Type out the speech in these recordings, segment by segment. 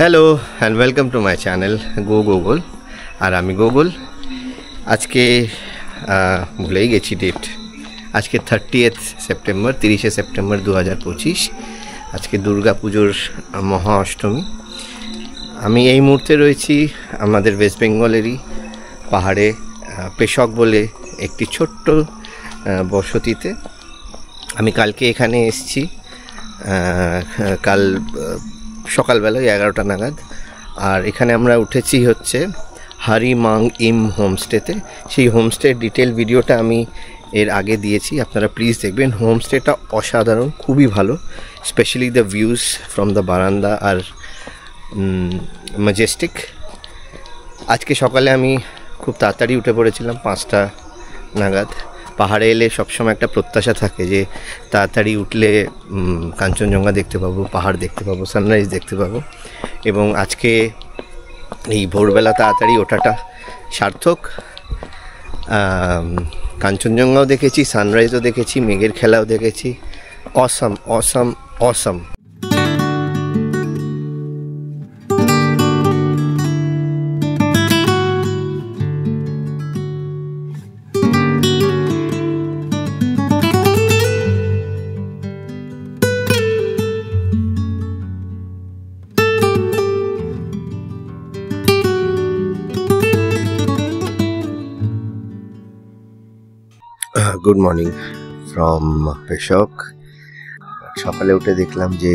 Hello and welcome to my channel go Google. আর আমি Google. আজকে ভুলেই গেছি ডেট। আজকে 30 সেপ্টেম্বর, 30শে সেপ্টেম্বর 2025। আজকে দুর্গা পুজোর মহা অষ্টমী। আমি এই মুহূর্তে রয়েছি আমাদের ওয়েস্ট বেঙ্গলেরই পাহাড়ে পেশক বলে একটি ছোট্ট বসতিতে। আমি কালকে এখানে এসেছি, কাল সকালবেলায় 11টা নাগাদ। আর এখানে আমরা উঠেছি হচ্ছে হারি মাং ইম হোমস্টেতে। সেই হোমস্টের ডিটেল ভিডিওটা আমি এর আগে দিয়েছি, আপনারা প্লিজ দেখবেন। হোমস্টেটা অসাধারণ, খুবই ভালো। Specially the views from the বারান্দা আর ম্যাজেস্টিক। আজকে সকালে আমি খুব তাড়াতাড়ি উঠে পড়েছিলাম, 5টা নাগাদ। পাহাড়ে এলে সবসময় একটা প্রত্যাশা থাকে যে তাড়াতাড়ি উঠলে কাঞ্চনজঙ্ঘা দেখতে পাবো, পাহাড় দেখতে পাবো, সানরাইজ দেখতে পাবো। এবং আজকে এই ভোরবেলা তাড়াতাড়ি ওঠাটা সার্থক। কাঞ্চনজঙ্ঘাও দেখেছি, সানরাইজও দেখেছি, মেঘের খেলাও দেখেছি। Awesome awesome awesome. Good morning from Peshok. সকালে উঠে দেখলাম যে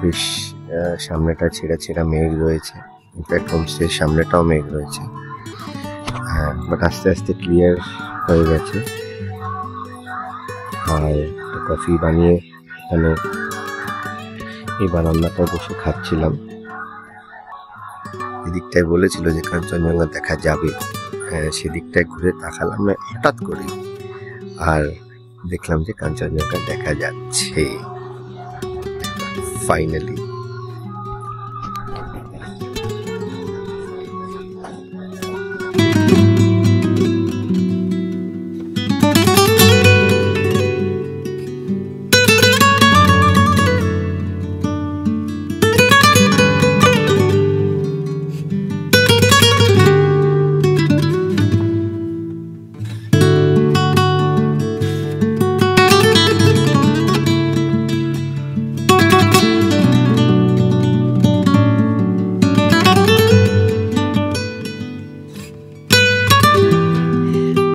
বেশ সামনেটা ছেঁড়া ছেঁড়া মেঘ রয়েছে। ইনফ্যাক্ট হোমস্টের সামনেটাও মেঘ রয়েছে, বাট আস্তে আস্তে ক্লিয়ার হয়ে গেছে। আর কফি বানিয়ে এখানে এই বারান্দাটায় বসে খাচ্ছিলাম। এদিকটায় বলেছিল যে কাঞ্চনজঙ্ঘা দেখা যাবে, সেদিকটায় ঘুরে তাকালাম হঠাৎ করে, আর দেখলাম যে কাঞ্চনজঙ্ঘা দেখা যাচ্ছে ফাইনালি।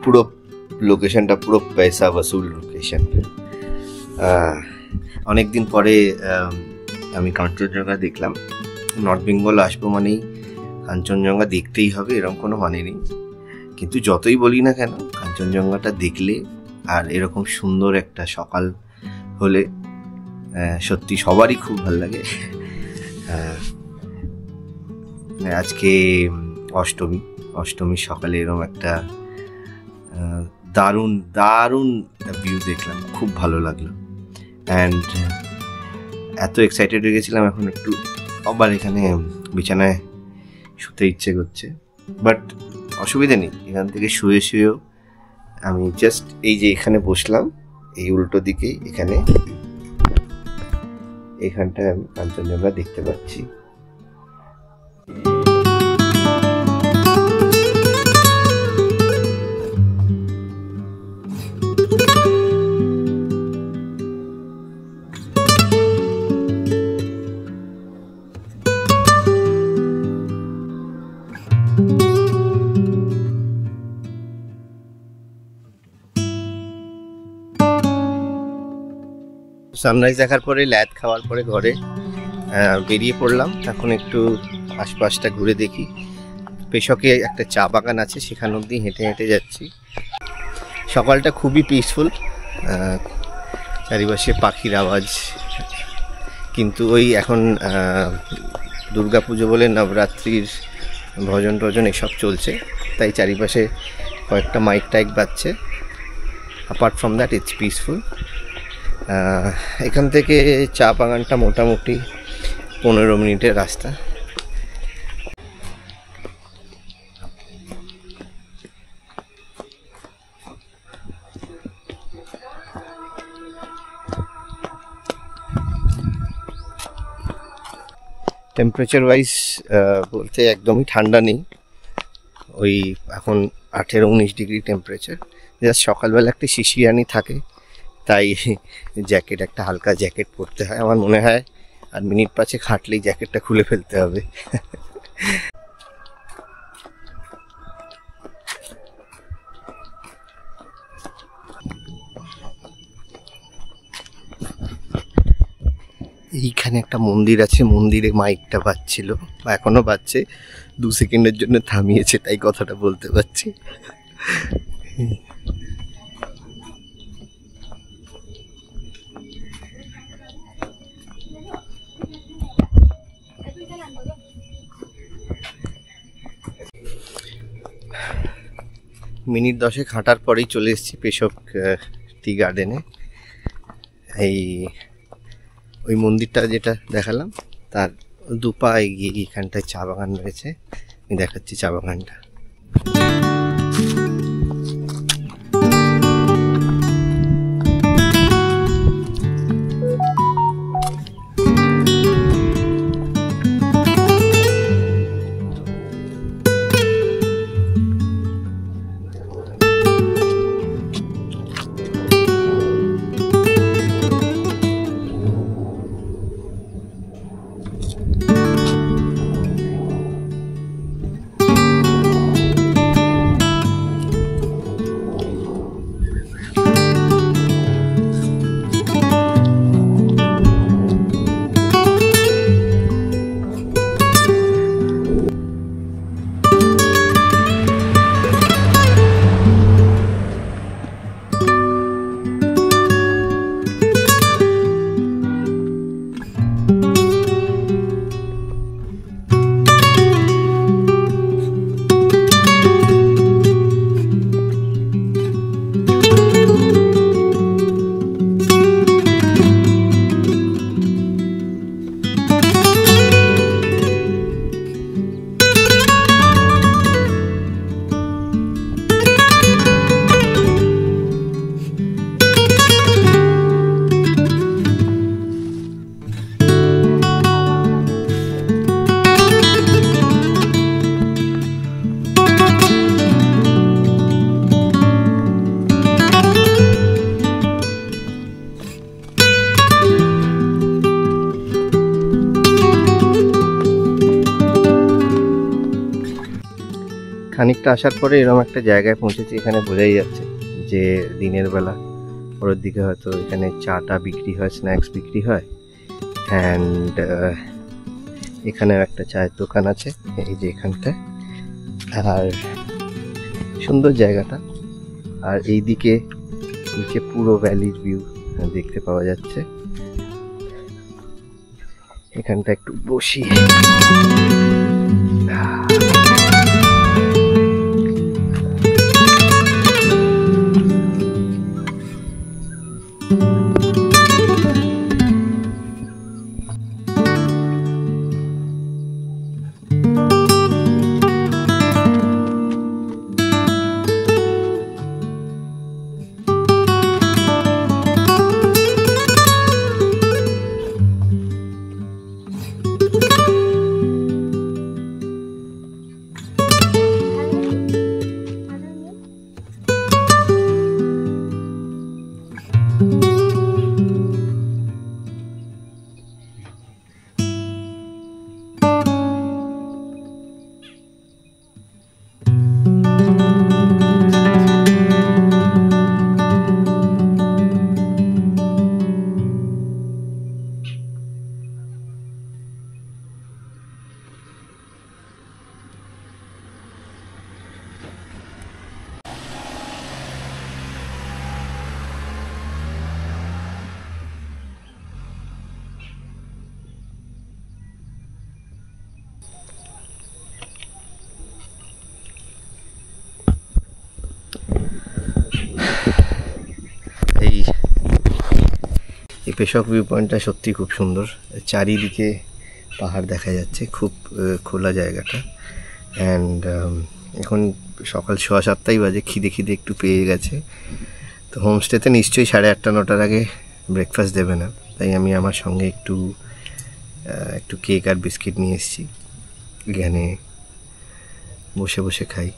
পুরো লোকেশনটা পুরো পয়সা বসুল লোকেশন। অনেকদিন পরে আমি কাঞ্চনজঙ্ঘা দেখলাম। নর্থ বেঙ্গল আসবো মানেই কাঞ্চনজঙ্ঘা দেখতেই হবে এরকম কোনো মানে নেই, কিন্তু যতই বলি না কেন কাঞ্চনজঙ্ঘাটা দেখলে আর এরকম সুন্দর একটা সকাল হলে সত্যি সবারই খুব ভালো লাগে। আজকে অষ্টমীর সকালে এরকম একটা দারুণ দারুণ ভিউ দেখলাম, খুব ভালো লাগলো। অ্যান্ড এত এক্সাইটেড হয়ে গেছিলাম, এখন একটু আবার এখানে বিছানায় শুতে ইচ্ছে করছে, বাট অসুবিধা নেই। এখান থেকে শুয়ে শুয়েও আমি জাস্ট এই যে এখানে বসলাম, এই উল্টো দিকেই এইখানটায় আমি কাঞ্চনজঙ্ঘা দেখতে পাচ্ছি। সানরাইজ দেখার পরে, ল্যাদ খাওয়ার পরে ঘরে বেরিয়ে পড়লাম। এখন একটু আশপাশটা ঘুরে দেখি। পেশকে একটা চা বাগান আছে, সেখান অবধি হেঁটে হেঁটে যাচ্ছি। সকালটা খুবই পিসফুল, চারিপাশে পাখির আওয়াজ। কিন্তু ওই এখন দুর্গা পুজো বলে নবরাত্রির ভজন টজন এসব চলছে, তাই চারিপাশে কয়েকটা মাইক টাইক বাজছে। Apart from that it's peaceful. এখান থেকে চা বাগানটা মোটামুটি 15 মিনিটের রাস্তা। টেম্পারেচার ওয়াইজ বলতে একদমই ঠান্ডা নেই, ওই এখন 18-19 ডিগ্রি টেম্পারেচার। জাস্ট সকালবেলা একটা শিশিরানি থাকে, তাই জ্যাকেট, একটা হালকা জ্যাকেট পরতে হয় আমার মনে হয়। আর মিনিট 5 হাঁটলেই জ্যাকেটটা খুলে ফেলতে হবে। এইখানে একটা মন্দির আছে, মন্দিরে মাইকটা বাজছিল বা এখনো বাজছে, 2 সেকেন্ডের জন্য থামিয়েছে, তাই কথাটা বলতে পারছি। মিনিট 10 হাঁটার পরেই চলে এসেছি পেশক টি গার্ডেনে। ওই মন্দিরটা যেটা দেখালাম তার 2 পা এগিয়ে এখানটায় চা বাগান রয়েছে, আমি দেখাচ্ছি চা বাগানটা। খানিকটা আসার পরে এরকম একটা জায়গায় পৌঁছেছি, এখানে বোঝাই যাচ্ছে যে দিনের বেলা পরের দিকে হয়তো এখানে চাটা বিক্রি হয়, স্ন্যাক্স বিক্রি হয়। অ্যান্ড এখানেও একটা চায়ের দোকান আছে এই যে এখানটায়। আর সুন্দর জায়গাটা, আর এই দিকে নিচে পুরো ভ্যালির ভিউ দেখতে পাওয়া যাচ্ছে। এখানটা একটু বসি। এই পেশক ভিউ পয়েন্টটা সত্যি খুব সুন্দর, চারিদিকে পাহাড় দেখা যাচ্ছে, খুব খোলা জায়গাটা। অ্যান্ড এখন সকাল 6-7টাই বাজে, খিদে একটু পেয়ে গেছে। তো হোমস্টেতে নিশ্চয়ই 8:30-9টার আগে ব্রেকফাস্ট দেবে না, তাই আমি আমার সঙ্গে একটু একটু কেক আর বিস্কিট নিয়ে এসেছি, এখানে বসে বসে খাই।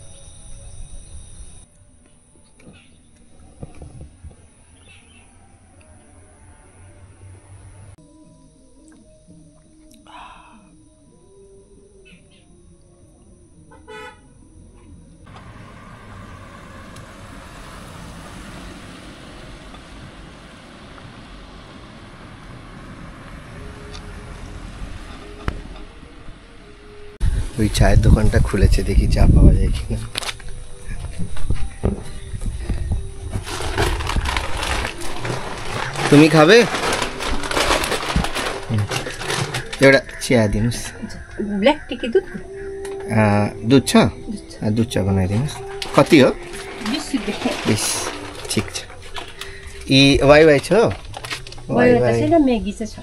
ওই চায়ের দোকানটা খুলেছে, দেখি চা পাওয়া যায় কিনা। তুমি খাবে? एउटा चिया दिनुहोस्। ब्ल्याक टी कि दुध? दुध छ, दुध चा बनाइदिनुहोस्। कति हो? 20 रुपैयाँ। 20, ठिक छ। यी वाइ वाइ छ? वाइ वाइ छैन, म्यागी चाहिँ छ।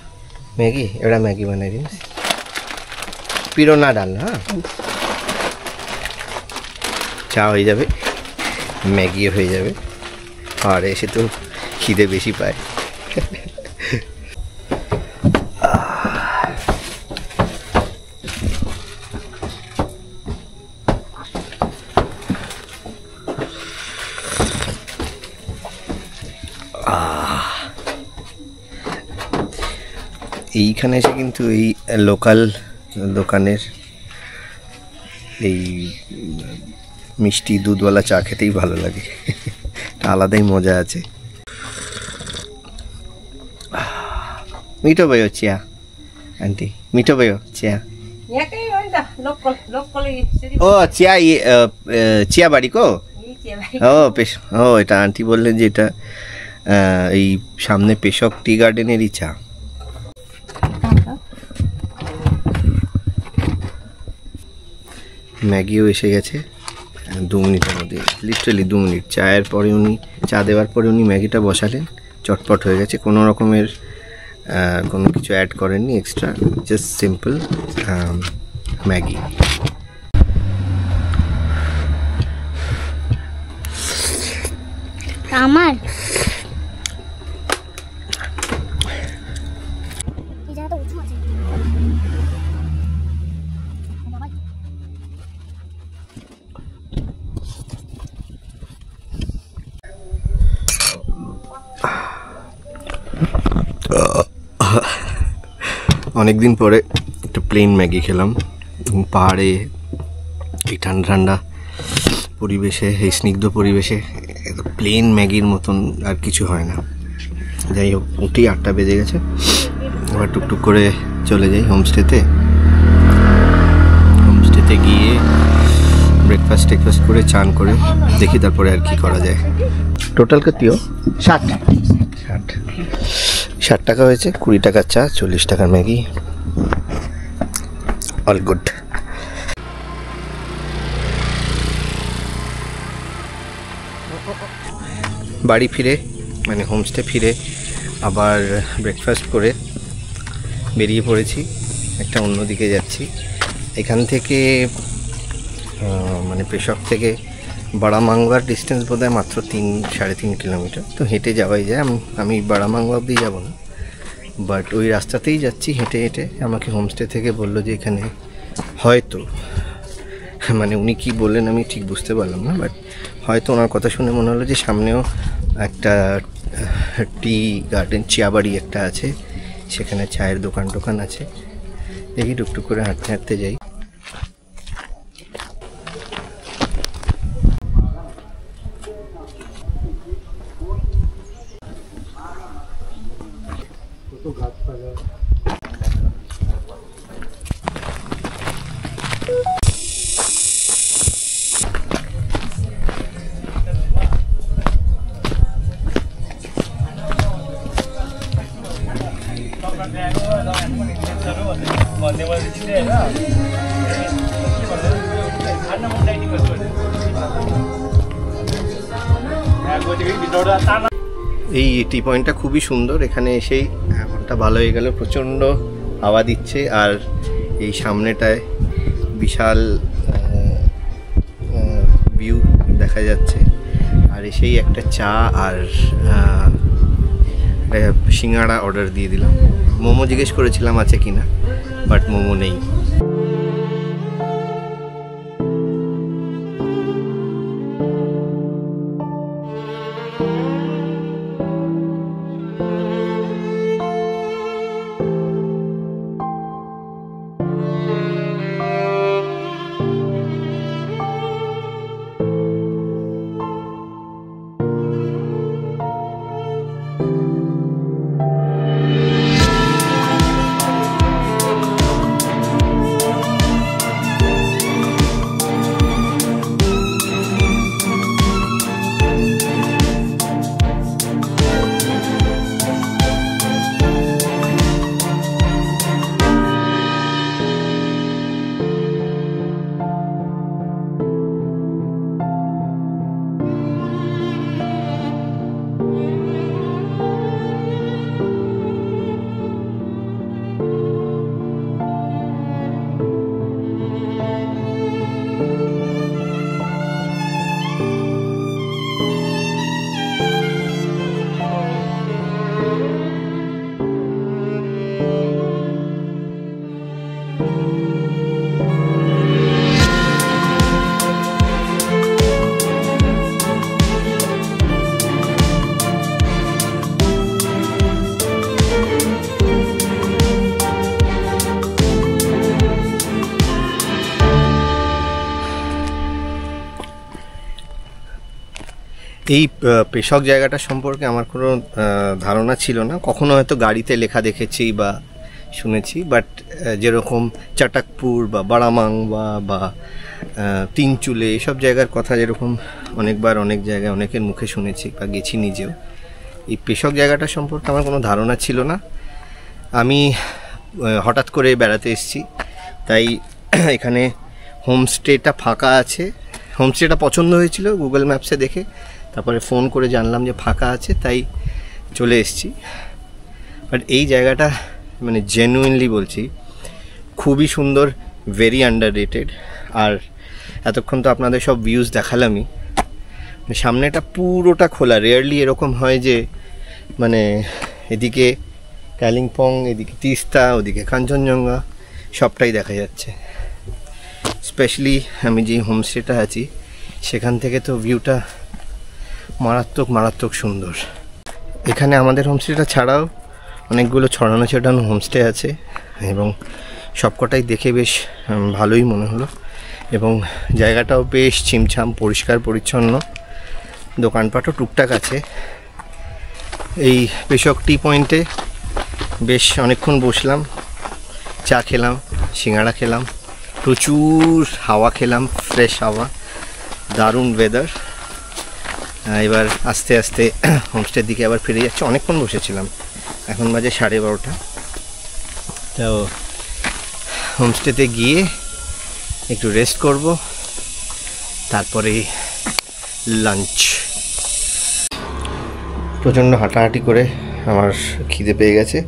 म्यागी, एउटा म्यागी बनाइदिनुहोस्। पिरो नडाल्नु हाँ, चा হয়ে যাবে, ম্যাগিও হয়ে যাবে, আর এসে তো খিদে বেশি পায়। এইখানে এসে কিন্তু এই লোকাল দোকানের এই মিষ্টি দুধওয়ালা চা খেতেই ভালো লাগে, আলাদাই মজা আছে। মিঠো भयो चिया आन्टी, मिठो भयो चिया? यहाँकै हो नि त, लोकल ও চিয়া চিয়াবাড়িকো? ও ও এটা আন্টি বললেন যে এটা এই সামনে পেশক টি গার্ডেনেরই চা। ম্যাগিও এসে গেছে 2 মিনিটের মধ্যে, লিটারালি 2 মিনিট। চায়ের পরে উনি চা দেওয়ার পরে উনি ম্যাগিটা বসালেন, চটপট হয়ে গেছে, কোনো রকমের কোনো কিছু অ্যাড করেননি এক্সট্রা, জাস্ট সিম্পল ম্যাগি। আমার অনেকদিন পরে একটা প্লেন ম্যাগি খেলাম পাহাড়ে, এই ঠান্ডা ঠান্ডা পরিবেশে, এই স্নিগ্ধ পরিবেশে প্লেন ম্যাগির মতন আর কিছু হয় না। যাই হোক, উঠেই 8টা বেজে গেছে, এবার টুকটুক করে চলে যাই হোমস্টেতে। হোমস্টেতে গিয়ে ব্রেকফাস্ট করে চান করে দেখি তারপরে আর কি করা যায়। টোটাল কতিও? 60 টাকা হয়েছে, 20 টাকার চা, 40 টাকার ম্যাগি, অল গুড। বাড়ি ফিরে মানে হোমস্টে ফিরে আবার ব্রেকফাস্ট করে বেরিয়ে পড়েছি, একটা অন্যদিকে যাচ্ছি। এখান থেকে মানে পেশক থেকে বারামাংবার ডিস্টেন্স বোধহয় মাত্র 3-3.5 কিলোমিটার, তো হেঁটে যাওয়াই যায়। আমি বারামাংবা অবধি যাবো না, বাট ওই রাস্তাতেই যাচ্ছি হেঁটে হেঁটে। আমাকে হোমস্টে থেকে বললো যে এখানে হয়তো, মানে উনি কি বললেন আমি ঠিক বুঝতে পারলাম না, বাট হয়তো ওনার কথা শুনে মনে হলো যে সামনেও একটা টি গার্ডেন, চিয়াবাড়ি একটা আছে, সেখানে চায়ের দোকান আছে। দেখি টুকটুক করে হাঁটতে হাঁটতে যাই। এই টি পয়েন্টটা খুবই সুন্দর, এখানে এসেই মনটা ভালো হয়ে গেল। প্রচণ্ড হাওয়া দিচ্ছে আর এই সামনেটায় বিশাল ভিউ দেখা যাচ্ছে। আর এসেই একটা চা আর সিঙ্গাড়া অর্ডার দিয়ে দিলাম। মোমো জিজ্ঞেস করেছিলাম আছে কিনা, বাট মোমো নেই। এই পেশক জায়গাটা সম্পর্কে আমার কোনো ধারণা ছিল না, কখনো হয়তো গাড়িতে লেখা দেখেছি বা শুনেছি, বাট যেরকম চাটাকপুর বা বারামাং বা তিনচুলে এইসব জায়গার কথা যেরকম অনেকবার অনেক জায়গায় অনেকের মুখে শুনেছি বা গেছি নিজেও, এই পেশক জায়গাটা সম্পর্কে আমার কোনো ধারণা ছিল না। আমি হঠাৎ করে বেড়াতে এসেছি, তাই এখানে হোমস্টেটা ফাঁকা আছে। হোমস্টেটা পছন্দ হয়েছিল গুগল ম্যাপসে দেখে, তারপরে ফোন করে জানলাম যে ফাঁকা আছে, তাই চলে এসেছি। বাট এই জায়গাটা মানে জেনুইনলি বলছি খুবই সুন্দর, ভেরি আন্ডাররেটেড। আর এতক্ষণ তো আপনাদের সব ভিউজ দেখালামই, সামনেটা পুরোটা খোলা। রেয়ারলি এরকম হয় যে মানে এদিকে কালিম্পং, এদিকে তিস্তা, ওদিকে কাঞ্চনজঙ্ঘা সবটাই দেখা যাচ্ছে। স্পেশালি আমি যে হোমস্টেটা আছি সেখান থেকে তো ভিউটা মারাত্মক সুন্দর। এখানে আমাদের হোমস্টেটা ছাড়াও অনেকগুলো ছড়ানো ছিটানো হোমস্টে আছে এবং সবকটাই দেখে বেশ ভালোই মনে হলো, এবং জায়গাটাও বেশ ছিমছাম, পরিষ্কার পরিচ্ছন্ন, দোকানপাটও টুকটাক আছে। এই পেশক টি পয়েন্টে বেশ অনেকক্ষণ বসলাম, চা খেলাম, সিঙ্গাড়া খেলাম, প্রচুর হাওয়া খেলাম, ফ্রেশ হাওয়া, দারুণ ওয়েদার। এবার আস্তে আস্তে হোমস্টের দিকে আবার ফিরে যাচ্ছে। অনেকক্ষণ বসেছিলাম, এখন বাজে 12:30। তো হোমস্টেতে গিয়ে একটু রেস্ট করব, তারপরে লাঞ্চ। প্রচণ্ড হাঁটাহাঁটি করে আমার খিদে পেয়ে গেছে,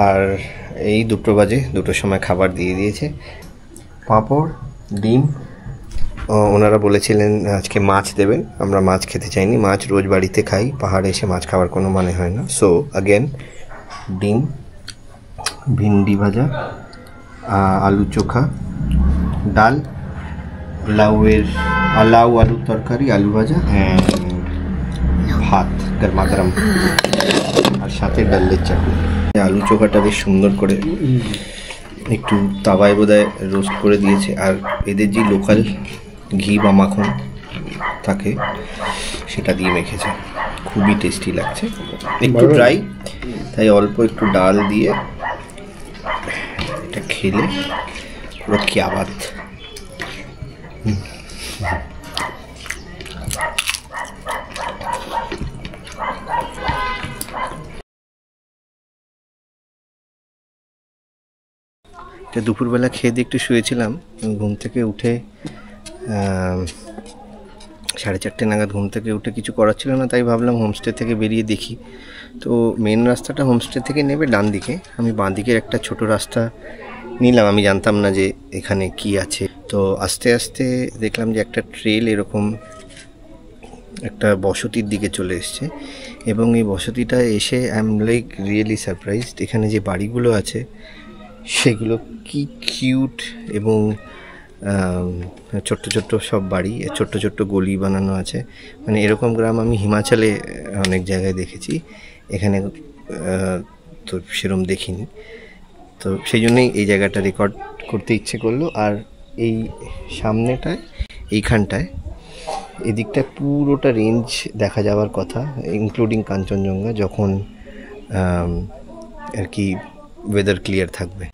আর এই 2টো বাজে, 2টোর সময় খাবার দিয়ে দিয়েছে। পাঁপড়, ডিম, ওনারা বলেছিলেন আজকে মাছ দেবেন, আমরা মাছ খেতে চাইনি, মাছ রোজ বাড়িতে খাই, পাহাড়ে এসে মাছ খাওয়ার কোনো মানে হয় না। সো আগেন ডিম, ভিন্ডি ভাজা, আলু চোখা, ডাল, লাউ আলুর তরকারি, আলু ভাজা, ভাত গরমা গরম, আর সাথে ডালের চাটনি। আলু চোখাটা বেশ সুন্দর করে একটু তাওয়ায় বোধহয় রোস্ট করে দিয়েছে, আর এদের যে লোকাল ঘি বা মাখন থাকে সেটা দিয়ে মেখেছে, খুবই টেস্টি লাগছে। একটু ড্রাই, তাই অল্প একটু ডাল দিয়ে এটা খেলে পুরো কিয়া বাত। দুপুরবেলা খেয়ে দিয়ে একটু শুয়েছিলাম, ঘুম থেকে উঠে 4:30 নাগাদ ঘুম থেকে উঠে কিছু করার ছিল না, তাই ভাবলাম হোমস্টে থেকে বেরিয়ে দেখি। তো মেন রাস্তাটা হোমস্টে থেকে নেবে ডান দিকে, আমি বাঁ দিকের একটা ছোট রাস্তা নিলাম, আমি জানতাম না যে এখানে কি আছে। তো আস্তে আস্তে দেখলাম যে একটা ট্রেল এরকম একটা বসতির দিকে চলে এসছে, এবং এই বসতিটা এসে I am like really surprised. এখানে যে বাড়িগুলো আছে সেগুলো কি কিউট এবং ছোট্ট ছোট্ট সব বাড়ি, ছোট্ট ছোট্ট গলি বানানো আছে। মানে এরকম গ্রাম আমি হিমাচলে অনেক জায়গায় দেখেছি, এখানে তো সেরকম দেখিনি। তো সেই জন্যই এই জায়গাটা রেকর্ড করতে ইচ্ছে করলো। আর এই সামনেটায়, এইখানটায়, এদিকটায় পুরোটা রেঞ্জ দেখা যাওয়ার কথা, ইনক্লুডিং কাঞ্চনজঙ্ঘা, যখন আর কি ওয়েদার ক্লিয়ার থাকবে।